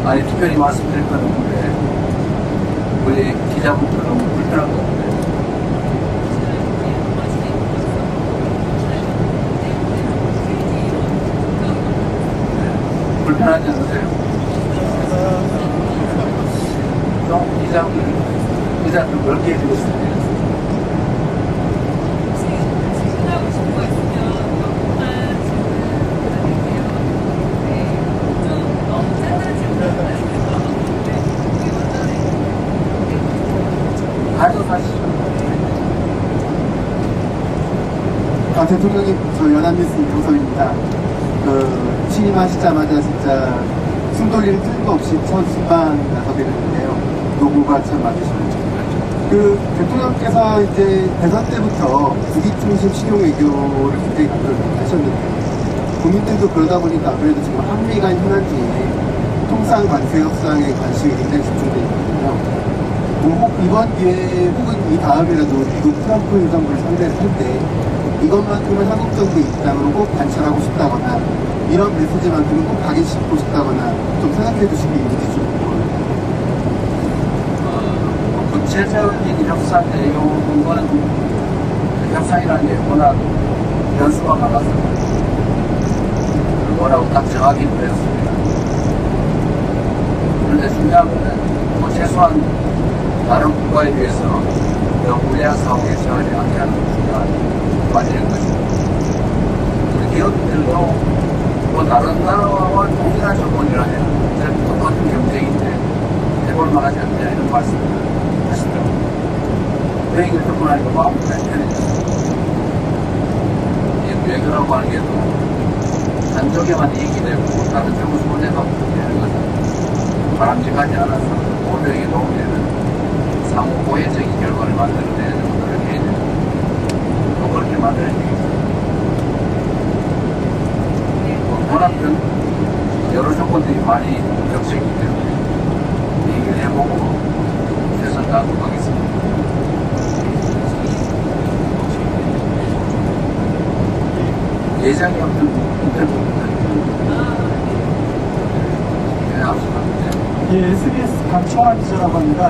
아니, 특별히 말씀드릴 건 없는데, 우리 기자분들 너무 불편한 것 같아요. 불편하지 않으세요? 좀 기자 좀 넓게 해주겠습니다. 대통령님, 저 연합뉴스 이동섭입니다. 취임하시자마자 진짜 숨 돌리는 틈도 없이 첫 순방 나서게 됐는데요. 노고가 참 많으시네요. 대통령께서 이제 대선 때부터 국익중심 실용 외교를 굉장히 강조하셨는데, 국민들도 그러다 보니까 아무래도 지금 한미 간 현안중에 통상 관세 협상에 관심이 굉장히 집중되어 있거든요. 혹 이번 기회에 혹은 이 다음이라도 미국 트럼프 행정부를 상대를 할 때 이것만큼은 한국 정부의 입장으로 꼭 관철하고 싶다거나 이런 메시지만큼은 꼭 각인시키고 싶다거나 좀 생각해 주시기 있는지 좀 구체적인 협상 내용은 협상이라는 게 워낙 변수가 많아서 뭐라고 딱 정하기도 했습니다. 그런데 중요한 것은 최소한 다른 국가에 비해서 너무 무리한 상황에 처하지 않게 하는 게 중요한 관리인 것입니다. 우리 기업들도 뭐 다른 나라와 동일한 조건이라면 똑같은 경쟁인데 해볼만 하지 않냐 이런 말씀을 하시더라고요. 그 얘기를 듣고 나니까 마음이 잘 편해졌어요. 이 외교라고 하는 게 또 한쪽에만 이익이 되고 다른 쪽은 손해가 되는 것은 바람직하지 않아서 모두에게 도움이 되는 상호 보혜적인 결과를 만들어내는 것을 해야 됩니다. 또 그렇게 만들어야 되겠습니다. 워낙 여러 조건들이 많이 겹쳐있기 때문에 얘기를 해보고 최선 다하도록 하겠습니다. 예정이 없는 인터뷰입니다. 네, 앞서가는데. 예, SBS 강청환 기자라고 합니다.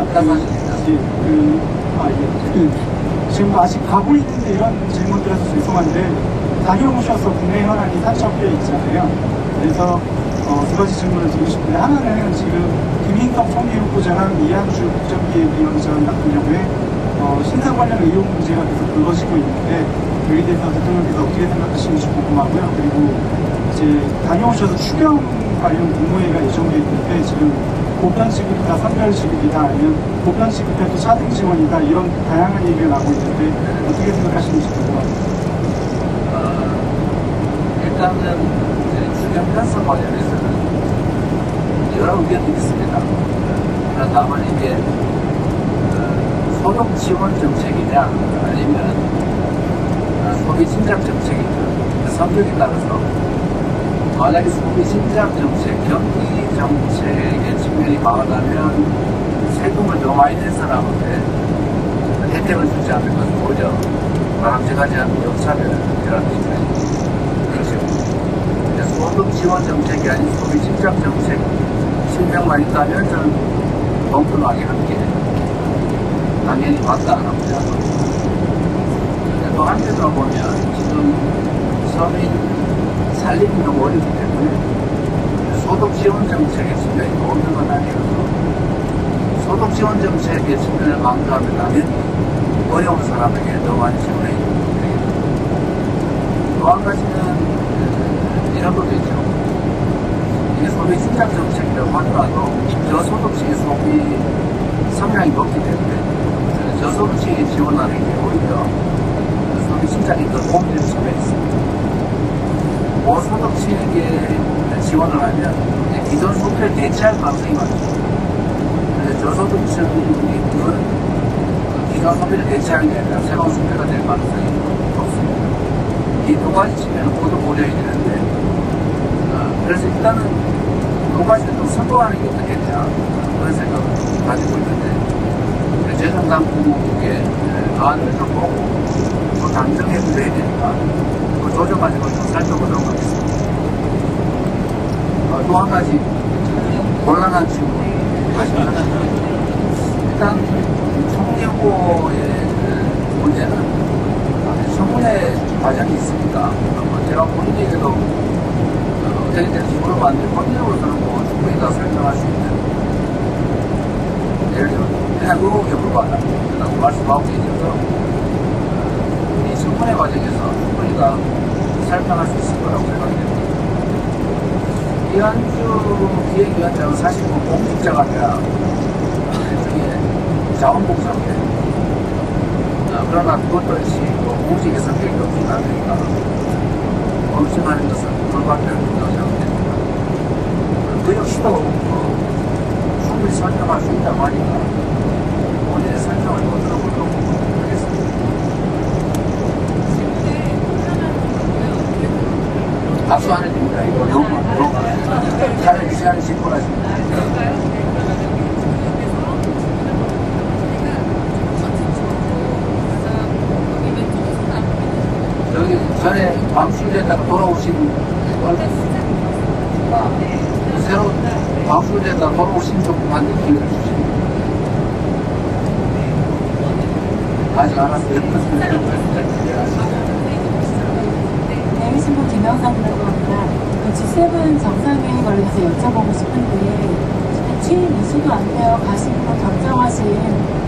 지금 아직 가고 있는데 이런 질문들에서 죄송한데 다녀오셔서 국내 현안이 산적해 있잖아요. 그래서 두 가지 질문을 드리고 싶은데, 하나는 지금 김인덕 총리 후보자랑 이한주 국정기획위원장 같은 경우에 신상 관련 의혹 문제가 계속 불거지고 있는데 여기에 대해서 대통령께서 어떻게 생각하시는지 궁금하고요. 그리고 이제 다녀오셔서 추경 관련 국무회의가 예정되어 있는데 지금 보편지급이다, 선별지급이다, 아니면 보편지급에도 차등 지원이다, 이런 다양한 얘기가 나오고 있는데 어떻게 생각하시는지 궁금합니다. 일단은 추경 편성 관련해서는 여러 의견이 있습니다. 그러나 다만 이게 소득 지원 정책이냐 아니면 소비 진작 정책이냐 그 성격에 따라서 만약에 소비 진작 정책, 경기 정책의 측면이 강하다면 세금을 더 많이 낸 사람한테 혜택을 주지 않는 것은 오히려 바람직하지 않은 역차별이라는 입장입니다. 소득 지원 정책이 아닌 소비 진작 정책 신경만 있다면 저는 공평하게 함께 당연히 맞다라고 생각합니다. 또 한편으로 보면 지금 서민 살림이 너무 어렵기 때문에 소득 지원 정책의 측면이 없는 건 아니어서 소득 지원 정책의 측면을 강조하면 당연히 어려운 사람에게 더 많이 지원해 되겠다. 또 한 가지는 이런 것도 있죠. 이게 소비 진작 정책이라고 하더라도 저소득층의 소비 성향이 높기 때문에 저소득층에 지원하는 게 오히려 소비 진작에 더 도움되는 측면이 있습니다. 고소득층에게 지원을 하면 기존 소비를 대체할 가능성이 많죠. 그래서 저소득층이 기존 소비를 대체하는 게 아니라 새로운 소비가 될 가능성이 높습니다. 이 두 가지 측면을 모두 고려해야 되는데, 그래서 일단은 두 가지를 좀 선도하는 게 어떻겠냐 그런 생각을 가지고 있는데, 재정당국의 안을 좀 보고 또 당정해도 돼야 되니까 그 조정 가지고 좀 살펴보도록 하겠습니다. 또 한 가지 곤란한 질문 하시면 일단 총리후보의 문제는 청문회 과정이 있으니까 제가 본인에게도 어떻게 될지 물어봤는데 본인으로서는 뭐 충분히 다 설명할 수 있는 예를 들면 그냥 그거에 물어봤다고 말씀하고 계셔서 이 청문회 과정에서 충분히 다 설명할 수 있을 거라고 생각합니다. 이한주 기획위원장은 사실 뭐 공직자가 아니라 일종의 자원봉사인데 그러나 그것도 역시 공직의 성격이 없진 않으니까 검증하는 것은 불가피할 거라고 생각됩니다. 그 역시도 충분히 설명할 수 있다고 하니까 본인의 설명을 더 들어보도록 하겠습니다. 박수 안 해줍니다. 이거 너무 차라리 시간을 짚고 가십니다. 여기 전에 광수대에다가 돌아오신 새로 광수대에다가 돌아오신 조금만 기회를 주십니다. 아직 안 왔어요. 대외신문 김영상이라고 합니다. G7 정상회의 관련해서 여쭤보고 싶은데 취임 2주도 안 되어 가심으로 결정하신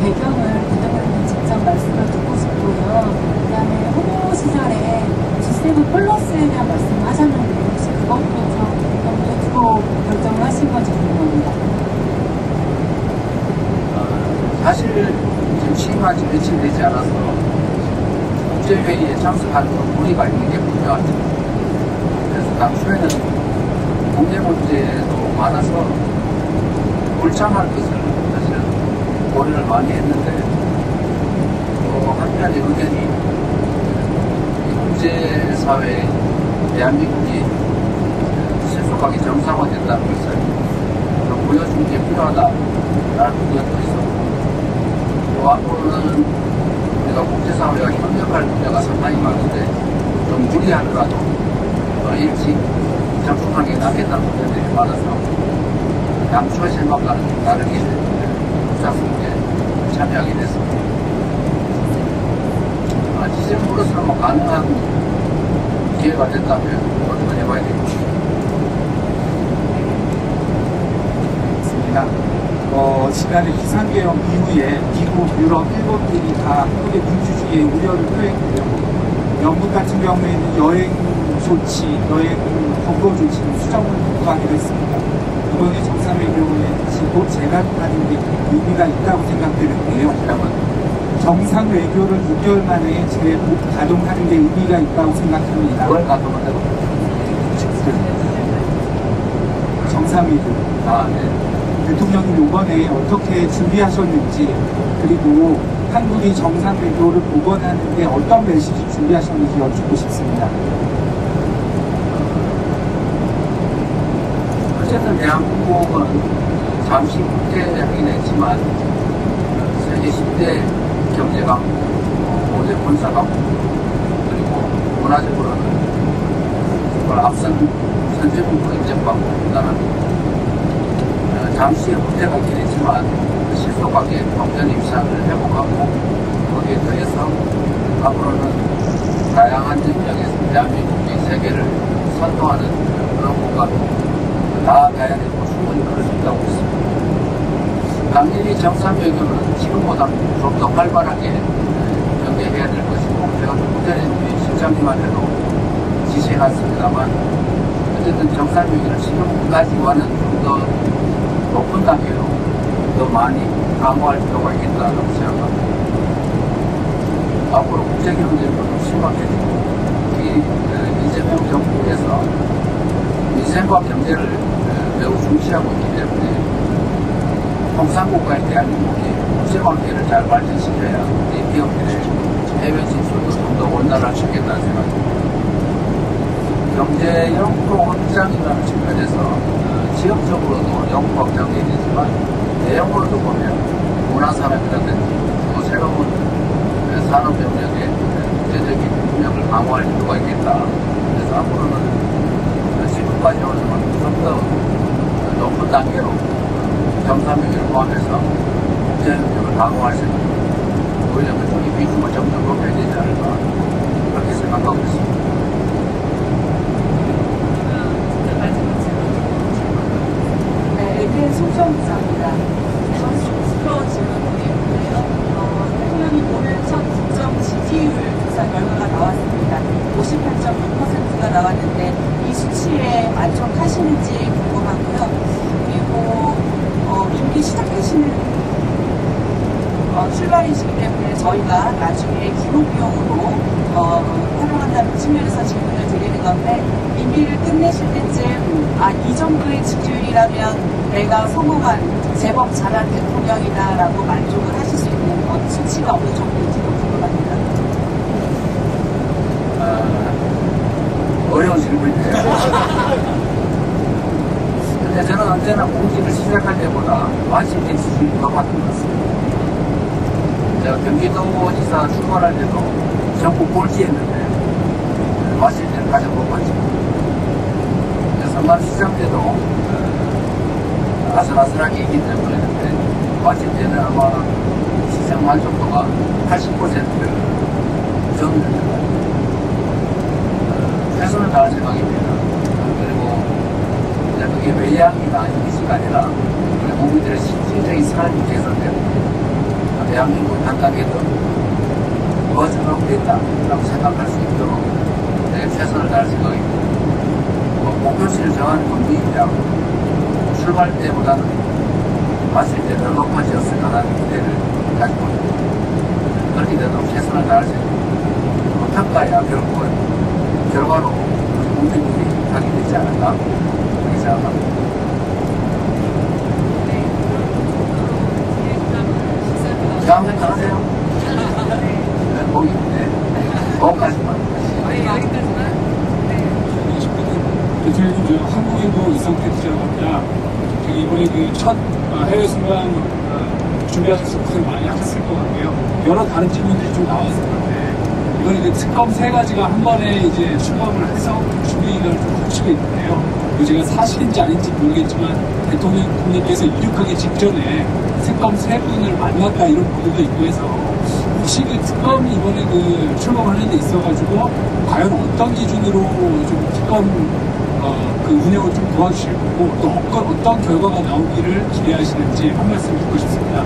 배경을 대통령님 직접 말씀을 듣고 싶고요. 그 다음에 후보 시절에 G7 플러스에 대한 말씀을 하셨는데 혹시 그것도 좀 두고 결정을 하신 건지 궁금합니다. 사실 지금 취임한 지 며칠 되지 않아서 국제회의에 참석하는 무리가 있는 게 분명하죠. 그래서 당초에는 국내 문제도 많아서 불참할 것을 사실은 고려를 많이 했는데 또 한편의 의견이 국제사회에 대한민국이 신속하게 정상화된다는 것을 좀 보여준 게 필요하다라는 의견도 있었고 또 앞으로는 우리가 국제사회와 협력할 분야가 상당히 많은데 좀 무리하더라도 일찍 접촉하는 게 낫겠다는 분들이 많아서 당초의 생각과는 좀 다르게 부작스럽게 참여하게 됐습니다. G7 플러스는 뭐 가능한 기회가 된다면 한번 해봐야 되겠습니다. 지난해 비상계엄 이후에 미국, 유럽, 일본들이 다 한국의 민주주의에 우려를 표했고요. 영국 같은 경우에는 여행 조치, 여행 검거 조치를 수정을 요구하기로 했습니다. 이번에 정상외교에 제가 하는 게 의미가 있다고 생각되는데요. 정상 외교를 6개월 만에 가동하는 게 의미가 있다고 생각합니다. 뭘 가동한다고? 정상 외교. 네. 대통령님 이번에 어떻게 준비하셨는지 그리고 한국이 정상 외교를 복원하는데 어떤 메시지 준비하셨는지 여쭙고 싶습니다. 어쨌든 대한민국은 잠시 후퇴하긴 했지만 세계 10대 경제강국, 5대 군사강국 그리고 문화적으로는 정말 앞선 선진국 인정받고 잠시 후퇴하긴 했지만 실속하게 경제 입상을 회복하고 거기에 더해서 앞으로는 다양한 영역에서 대한민국이 세계를 선도하는 그런 국가로 나아가야 되고 충분히 그럴 수 있다고 있습니다. 당연히 정상외교는 지금보다는 좀 더 활발하게 전개해야 될 것이고 제가 조금 전에 우리 실장님한테도 지시해놨습니다만 어쨌든 정상외교를 지금까지와는 좀 더 높은 단계로 더 많이 강화할 필요가 있겠다고 생각합니다. 앞으로 국제경제도 심각해지고 특히 이재명 정부에서 민생과 경제를 매우 중시하고 있기 때문에 통상국가인 대한민국이 국제관계를 잘 발전시켜야 우리 기업들의 해외 진출도 좀 더 원활할 수 있겠다는 생각입니다. 경제연구 확장이라는 측면에서 지역적으로도 연구 확장이 되지만 내용으로도 보면 문화산업이라든지 또 새로운 산업 영역의 국제적인 협력을 강화할 필요가 있겠다. 그래서 앞으로는 지금까지는 좀 더 높은 단계로 경상민을 포함해서 국제 협력을 강화할 수 있는 오히려 이 비중을 점점 높여야 되지 않을까 그렇게 생각하고 있습니다. 네, ABN 송정부장입니다. 시끄러운 질문드리는데요. 대통령이 오늘 첫 국정 지지율 조사 결과가 나왔습니다. 58.6%가 나왔는데 이 수치에 만족하시는지 궁금하고요. 그리고 임기 시작하시는 출발이시기 때문에 저희가 나중에 기록용으로 활용한다는 측면에서 질문을 드리는 건데 임기를 끝내실 때쯤 이 정도의 지지율이라면 내가 성공한 제법 잘한 대통령이다라고 만족을 하실 수 있는 수치가 어느 정도인지도 궁금합니다. 어려운 질문이네요. 근데 저는 언제나 공직을 시작할 때보다 완전히 지지율이 높았던 것 같습니다. 제가 경기도지사 출마할 때도 전국 꼴찌했는데 마실 때는 가장 높았죠. 선관시장 때도 아슬아슬하게 이기 때문에 마실 때는 아마 시장 만족도가 80%를 정도입니다. 최선을 다할 생각입니다. 그리고 그게 외양이나 이미지가 아니라 우리 국민들의 실질적인 삶이 개선되고 대한민국을 단단히도 거듭업됐다라고 생각할 수 있도록 최선을 다할 생각입니다. 목표치를 정하는 건비입니다. 출발 때보다는 마실 때 더 높아졌을 거라는 기대를 가지고 있습니다. 그렇게 되도록 최선을 다할 생각입니다. 평가야 결국은 결과로 국민들이 하게 되지 않을까 그렇게 생각합니다. 다음에 가세요. 거기인데 거기까지만. 대통령님, 한국인도 이성택이라고 합니다. 이번에 첫 해외 순방 준비하셔서 고생 많이 하셨을 것 같고요. 여러 다른 질문들이 좀 나왔을 건데, 이번에 특검 3가지가 한 번에 이제 출범을 해서 준비를 좀 거치고 있는데요. 제가 사실인지 아닌지 모르겠지만, 대통령님께서 이륙하기 직전에 특검 3분을 만났다 이런 보도도 있고 해서, 혹시 특검이 이번에 출범하는 데 있어가지고, 과연 어떤 기준으로 좀 특검 운영을 좀 도와주실 거고, 또 어떤 결과가 나오기를 기대하시는지 한 말씀 듣고 싶습니다.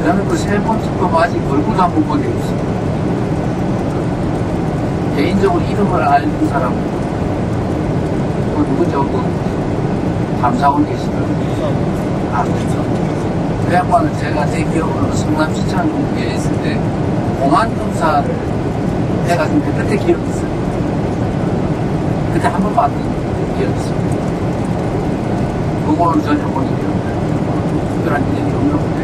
저는 3번 특검 아직 얼굴도 한 번 본 적이 없습니다. 개인적으로 이름을 아는 사람은 누군지 감사원 계시더라고요. 그렇죠. 그 양반은 제가 제 기억으로는 성남시청 공부에 있을 때 공안 검사를 해가지고 그때 기억이 있어요. 그때 한 번 봤던 기억이 있습니다. 그거는 전혀 보는 기억이 특별한 인연이 없는데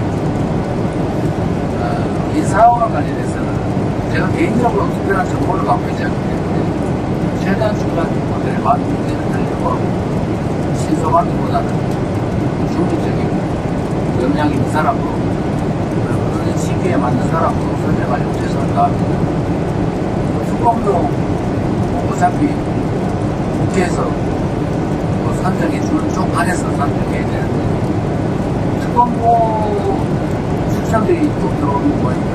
인사와 관련해서는 제가 개인적으로 특별한 정보를 갖고 있지 않기 때문에 최대한 중간 정보들을 많은 문제를 하려고 하고 신속하기보다는 중립적이고 역량 있는 사람으로 그런 시기에 맞는 사람으로 선정하려고 최선을 다합니다. 특검도 어차피 국회에서 선정해 주는 쪽 안에서 선정해야 되는데 특검도 출장들이 또 들어오는 거니까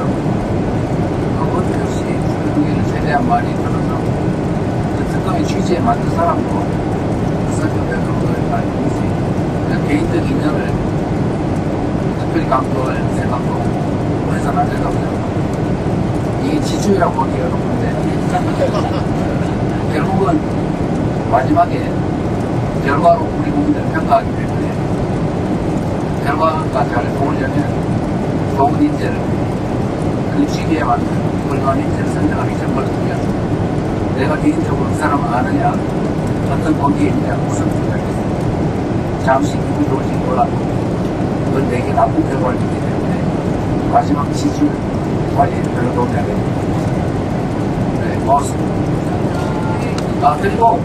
그것 역시 주의를 최대한 많이 들어서 그 특검의 취지에 맞는 사람으로 선정되도록 알고 있습니다. 개인적 인연을 특별히 강조할 생각도 해서는 안 된다고 생각합니다. 이게 지주라고 보기 어려운데 결국은 마지막에 결과로 우리 국민들을 평가하기 때문에 결과가 잘 좋으려면 좋은 인재를 그 시기에 맞는 훌륭한 인재를 선정하기 정말 중요합니다. 내가 개인적으로 그 사람을 아느냐 어떤 관계에 있느냐 무슨 생각이겠습니다. 잠시 기분 좋을지 몰라도 그건 내게 나쁜 결과를 주기 때문에 마지막 지지율 관리에 별로 도움이 안 됩니다. 네, 고맙습니다. 그리고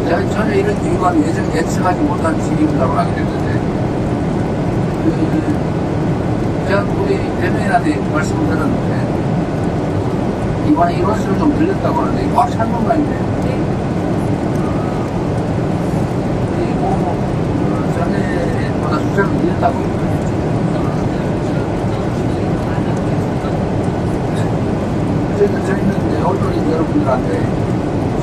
제가 전혀 이런 이유가 예측하지 못한 질의라고 하게 됐는데 제가 우리 대변인한테 말씀을 드렸는데 이번에 인원수를 좀 늘렸다고 하는데 꽉 찬 건가인데 주장을 이랬다고. 그래서 저희는 이제 언론인 여러분들한테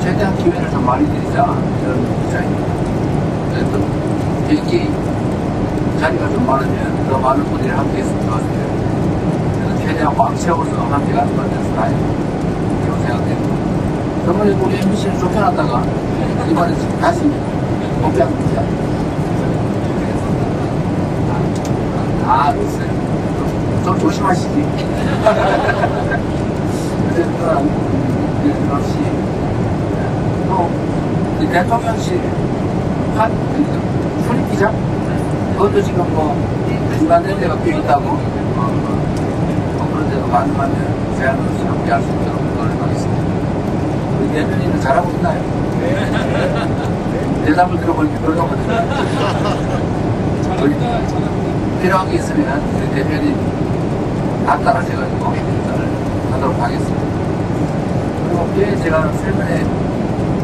최대한 기회를 좀 많이 드리자 이런 입장입니다. 또 비행기 자리가 좀 많으면 더 많은 분들이 함께 했으면 좋겠어요. 그래서 최대한 왕 채워서 함께 가는 것 같아서 다행이라고 생각됩니다. 저번에 우리 MBC를 쫓겨났다가 이번에 지금 다시 복귀합니다. 있어요. 좀 조심하시지. 어쨌든 역시 또 대통령실 출입기자 그것도 지금 뭐 중단된 데가 꽤 있다고 그런 데도 가능하면 제안을 함께 할 수 있도록 노력하겠습니다. 우리 대변인은 잘하고 있나요? 대답을 들어보니까 그러거든요. 필요한 게 있으면 우리 대변인 다 따라셔가지고 하도록 하겠습니다. 그리고 꽤 제가 최근에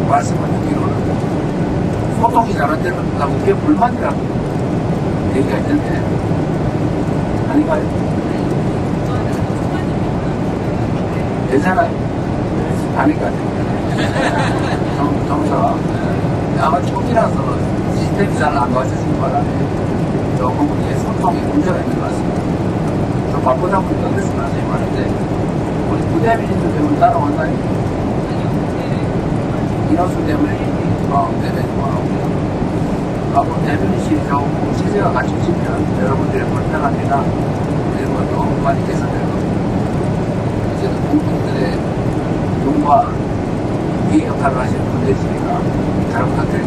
말씀을 듣기로는 소통이 잘안되는 꽤 불만이라고 얘기가 있는데 아닌가요? 괜찮아요? 아닐 것 같아요. 정서 아마 초기라서 시스템이 잘 안 맞춰진 바람에 조금 이게 소통에 문제가 있는 것 같습니다. 좀 바쁘다 보니까 그래서 나중에 말인데 우리 부대변인들 때문에 따라왔나요? 인원수 때문에 대변인 와오고요. 앞으로 대변인실이 좋고 체제가 갖춰지면 여러분들의 불편함이나 이런 것도 많이 개선될 겁니다. 이제는 국민들의 눈과 귀의 역할을 하시는 분들이시니까 잘 부탁드립니다.